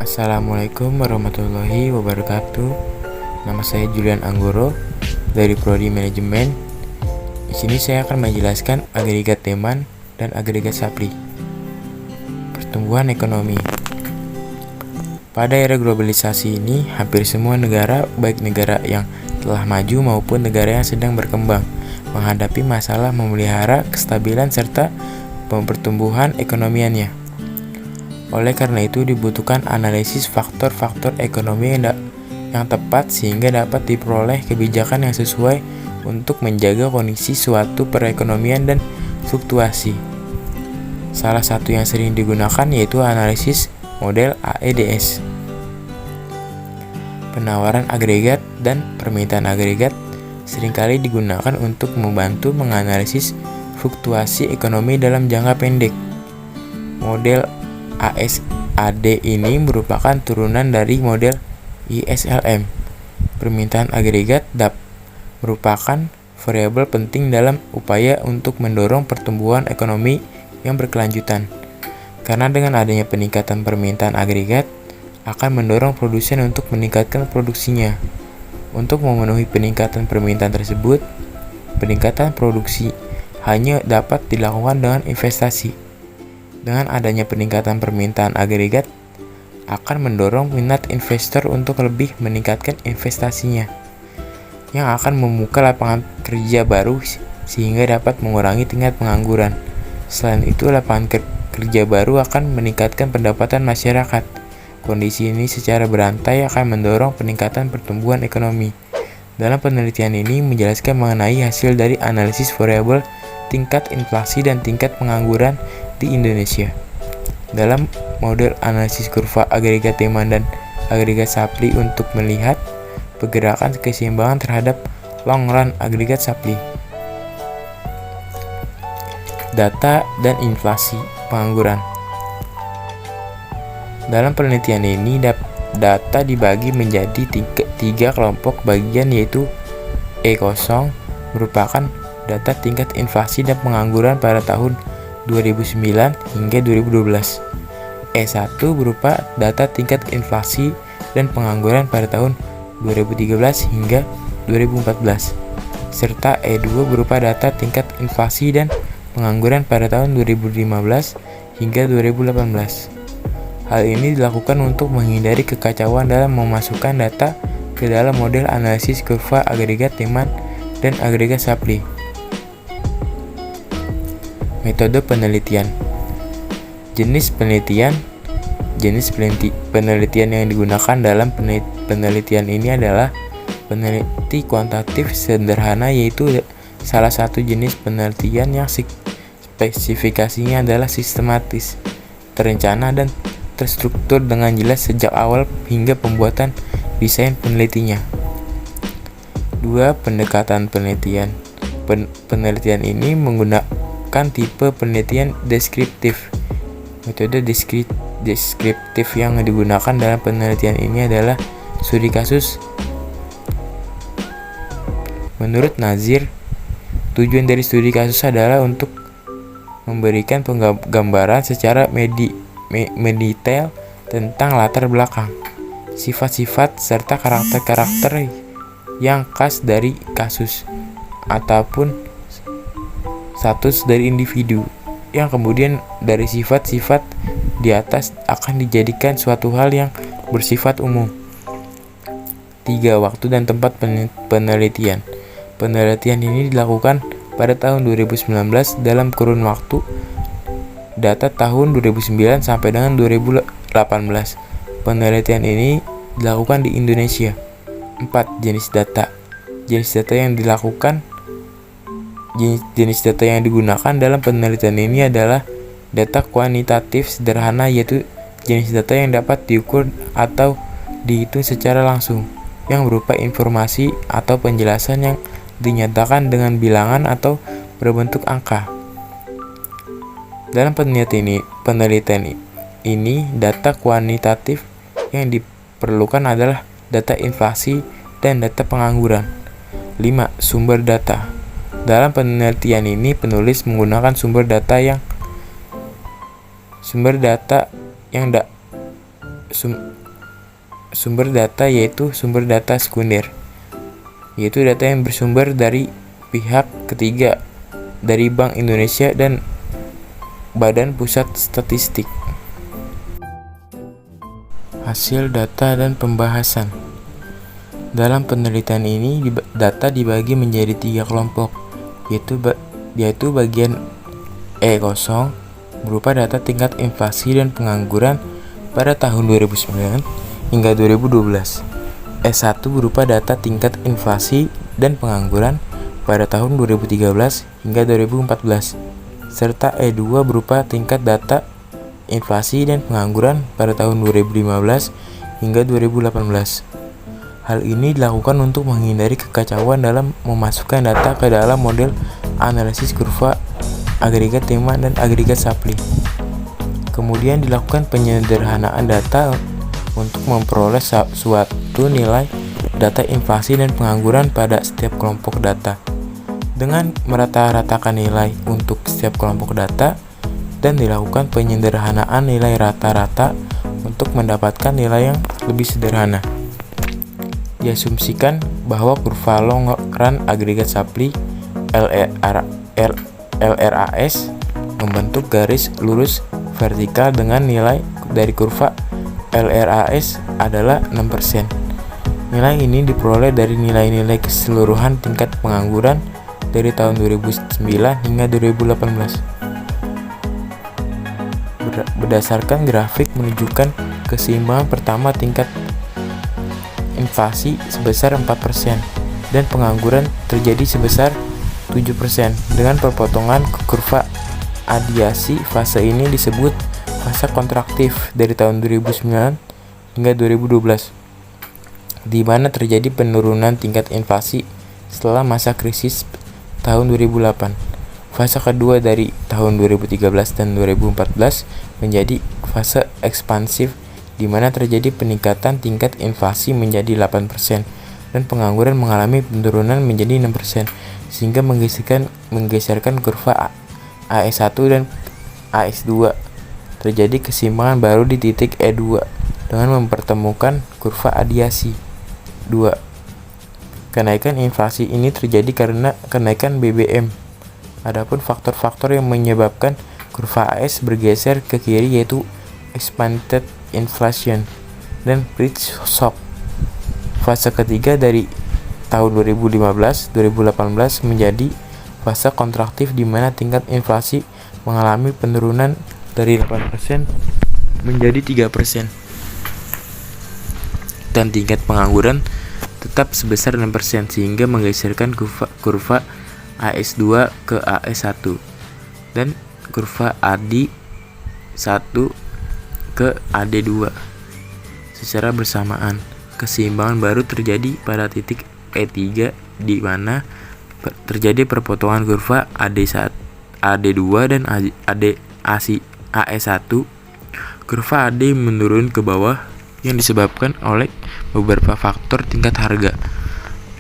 Assalamualaikum warahmatullahi wabarakatuh. Nama saya Julian Anggoro dari Prodi Manajemen. Di sini saya akan menjelaskan agregat demand dan agregat supply. Pertumbuhan ekonomi. Pada era globalisasi ini, hampir semua negara, baik negara yang telah maju maupun negara yang sedang berkembang, menghadapi masalah memelihara kestabilan serta pertumbuhan ekonomiannya. Oleh karena itu dibutuhkan analisis faktor-faktor ekonomi yang tepat sehingga dapat diperoleh kebijakan yang sesuai untuk menjaga kondisi suatu perekonomian dan fluktuasi. Salah satu yang sering digunakan yaitu analisis model AEDS. Penawaran agregat dan permintaan agregat seringkali digunakan untuk membantu menganalisis fluktuasi ekonomi dalam jangka pendek. Model ASAD ini merupakan turunan dari model ISLM. Permintaan agregat merupakan variabel penting dalam upaya untuk mendorong pertumbuhan ekonomi yang berkelanjutan. Karena dengan adanya peningkatan permintaan agregat akan mendorong produsen untuk meningkatkan produksinya. Untuk memenuhi peningkatan permintaan tersebut, peningkatan produksi hanya dapat dilakukan dengan investasi. Dengan adanya peningkatan permintaan agregat akan mendorong minat investor untuk lebih meningkatkan investasinya, yang akan membuka lapangan kerja baru sehingga dapat mengurangi tingkat pengangguran. Selain itu, lapangan kerja baru akan meningkatkan pendapatan masyarakat. Kondisi ini secara berantai akan mendorong peningkatan pertumbuhan ekonomi. Dalam penelitian ini menjelaskan mengenai hasil dari analisis variabel tingkat inflasi dan tingkat pengangguran di Indonesia. Dalam model analisis kurva agregat demand dan agregat supply untuk melihat pergerakan keseimbangan terhadap long run agregat supply. Data dan inflasi pengangguran. Dalam penelitian ini data dibagi menjadi tiga kelompok bagian, yaitu E0 merupakan data tingkat inflasi dan pengangguran pada tahun 2009 hingga 2012. E1 berupa data tingkat inflasi dan pengangguran pada tahun 2013 hingga 2014. Serta E2 berupa data tingkat inflasi dan pengangguran pada tahun 2015 hingga 2018. Hal ini dilakukan untuk menghindari kekacauan dalam memasukkan data ke dalam model analisis kurva agregat demand dan agregat supply. Metode penelitian. Jenis penelitian yang digunakan dalam penelitian ini adalah peneliti kuantitatif sederhana, yaitu salah satu jenis penelitian yang spesifikasinya adalah sistematis, terencana, dan terstruktur dengan jelas sejak awal hingga pembuatan desain penelitinya. 2. Pendekatan penelitian. Penelitian ini menggunakan tipe penelitian deskriptif. Metode deskriptif yang digunakan dalam penelitian ini adalah studi kasus. Menurut Nazir, tujuan dari studi kasus adalah untuk memberikan gambaran secara mendetail tentang latar belakang, sifat-sifat, serta karakter-karakter yang khas dari kasus ataupun status dari individu, yang kemudian dari sifat-sifat di atas akan dijadikan suatu hal yang bersifat umum. 3. Waktu dan tempat penelitian. Penelitian ini dilakukan pada tahun 2019 dalam kurun waktu data tahun 2009 sampai dengan 2018. Penelitian ini dilakukan di Indonesia. 4. Jenis data. Jenis data yang digunakan dalam penelitian ini adalah data kuantitatif sederhana, yaitu jenis data yang dapat diukur atau dihitung secara langsung, yang berupa informasi atau penjelasan yang dinyatakan dengan bilangan atau berbentuk angka. Dalam penelitian ini, data kuantitatif yang diperlukan adalah data inflasi dan data pengangguran. 5. Sumber data. Dalam penelitian ini, penulis menggunakan sumber data yang sumber data, yaitu sumber data sekunder, yaitu data yang bersumber dari pihak ketiga dari Bank Indonesia dan Badan Pusat Statistik. Hasil data dan pembahasan. Dalam penelitian ini, data dibagi menjadi 3 kelompok, yaitu bagian E0 berupa data tingkat inflasi dan pengangguran pada tahun 2009 hingga 2012. E1 berupa data tingkat inflasi dan pengangguran pada tahun 2013 hingga 2014, serta E2 berupa tingkat data inflasi dan pengangguran pada tahun 2015 hingga 2018. Hal ini dilakukan untuk menghindari kekacauan dalam memasukkan data ke dalam model analisis kurva agregat tema dan agregat supply. Kemudian dilakukan penyederhanaan data untuk memperoleh suatu nilai data inflasi dan pengangguran pada setiap kelompok data, dengan merata-ratakan nilai untuk setiap kelompok data, dan dilakukan penyederhanaan nilai rata-rata untuk mendapatkan nilai yang lebih sederhana. Diasumsikan bahwa kurva long run agregat supply LRAS membentuk garis lurus vertikal dengan nilai dari kurva LRAS adalah 6%. Nilai ini diperoleh dari nilai-nilai keseluruhan tingkat pengangguran dari tahun 2009 hingga 2018. Berdasarkan grafik menunjukkan keseimbangan pertama, tingkat inflasi sebesar 4% dan pengangguran terjadi sebesar 7%. Dengan perpotongan kurva adiasi, fase ini disebut fase kontraktif dari tahun 2009 hingga 2012, di mana terjadi penurunan tingkat inflasi setelah masa krisis tahun 2008. Fase kedua dari tahun 2013 dan 2014 menjadi fase ekspansif, di mana terjadi peningkatan tingkat inflasi menjadi 8% dan pengangguran mengalami penurunan menjadi 6%, sehingga menggeserkan kurva AS1 dan AS2. Terjadi keseimbangan baru di titik E2 dengan mempertemukan kurva adiasi 2. Kenaikan inflasi ini terjadi karena kenaikan BBM. Adapun faktor-faktor yang menyebabkan kurva AS bergeser ke kiri yaitu expanded inflation dan bridge shock. Fase ketiga dari tahun 2015-2018 menjadi fase kontraktif, di mana tingkat inflasi mengalami penurunan dari 8% menjadi 3% dan tingkat pengangguran tetap sebesar 6%, sehingga menggeserkan kurva AS2 ke AS1 dan kurva AD1 ke AD2 secara bersamaan. Keseimbangan baru terjadi pada titik E3, di mana terjadi perpotongan kurva AD2 dan AS1. Kurva AD menurun ke bawah yang disebabkan oleh beberapa faktor tingkat harga,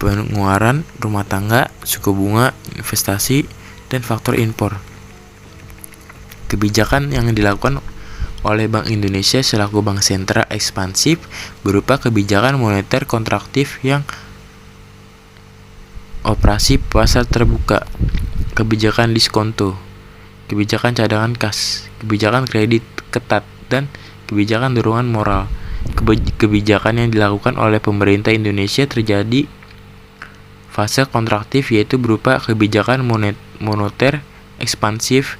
pengeluaran rumah tangga, suku bunga, investasi, dan faktor impor. Kebijakan yang dilakukan oleh Bank Indonesia selaku bank sentral ekspansif berupa kebijakan moneter kontraktif yang operasi pasar terbuka, kebijakan diskonto, kebijakan cadangan kas, kebijakan kredit ketat, dan kebijakan dorongan moral. Kebijakan yang dilakukan oleh pemerintah Indonesia terjadi fase kontraktif, yaitu berupa kebijakan moneter ekspansif,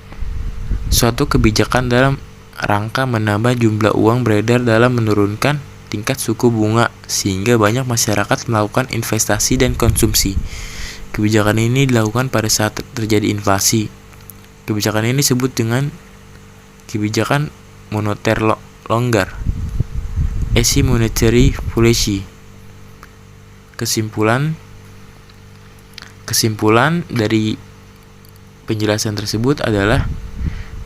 suatu kebijakan dalam rangka menambah jumlah uang beredar dalam menurunkan tingkat suku bunga sehingga banyak masyarakat melakukan investasi dan konsumsi. Kebijakan ini dilakukan pada saat terjadi inflasi. Kebijakan ini disebut dengan kebijakan moneter longgar, easy monetary policy. Kesimpulan dari penjelasan tersebut adalah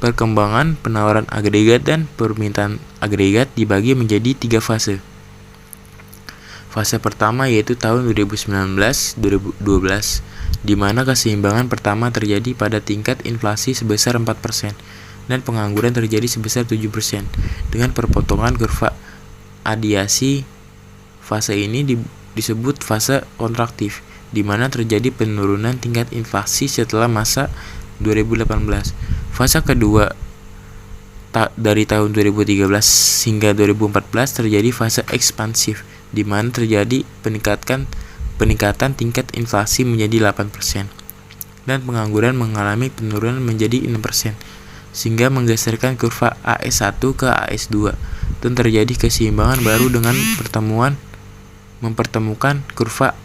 perkembangan penawaran agregat dan permintaan agregat dibagi menjadi 3 fase. Fase pertama yaitu tahun 2019-2012, di mana keseimbangan pertama terjadi pada tingkat inflasi sebesar 4% dan pengangguran terjadi sebesar 7%, dengan perpotongan kurva adiasi. Fase ini disebut fase kontraktif, di mana terjadi penurunan tingkat inflasi setelah masa 2018. Fase kedua dari tahun 2013 hingga 2014 terjadi fase ekspansif, di mana terjadi peningkatan tingkat inflasi menjadi 8% dan pengangguran mengalami penurunan menjadi 6%, sehingga menggeserkan kurva AS1 ke AS2 dan terjadi keseimbangan baru dengan mempertemukan kurva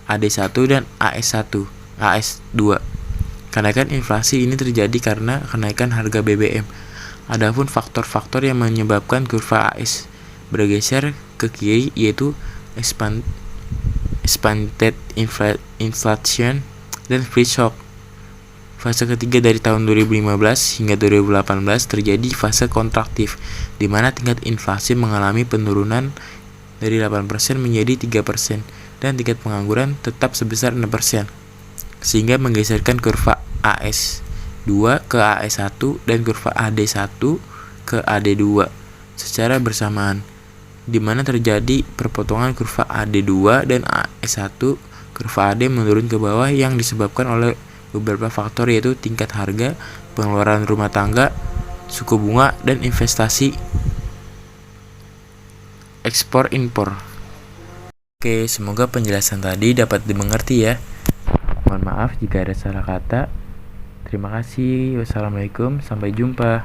AD1 dan AS2. Kenaikan inflasi ini terjadi karena kenaikan harga BBM. Adapun faktor-faktor yang menyebabkan kurva AS bergeser ke kiri yaitu expanded inflation dan free shock. Fase ketiga dari tahun 2015 hingga 2018 terjadi fase kontraktif, di mana tingkat inflasi mengalami penurunan dari 8% menjadi 3% dan tingkat pengangguran tetap sebesar 6%, sehingga menggeserkan kurva AS2 ke AS1 dan kurva AD1 ke AD2 secara bersamaan, di mana terjadi perpotongan kurva AD2 dan AS1. Kurva AD menurun ke bawah yang disebabkan oleh beberapa faktor, yaitu tingkat harga, pengeluaran rumah tangga, suku bunga, dan investasi ekspor-impor. Oke, semoga penjelasan tadi dapat dimengerti ya. Mohon maaf jika ada salah kata. Terima kasih. Wassalamualaikum. Sampai jumpa.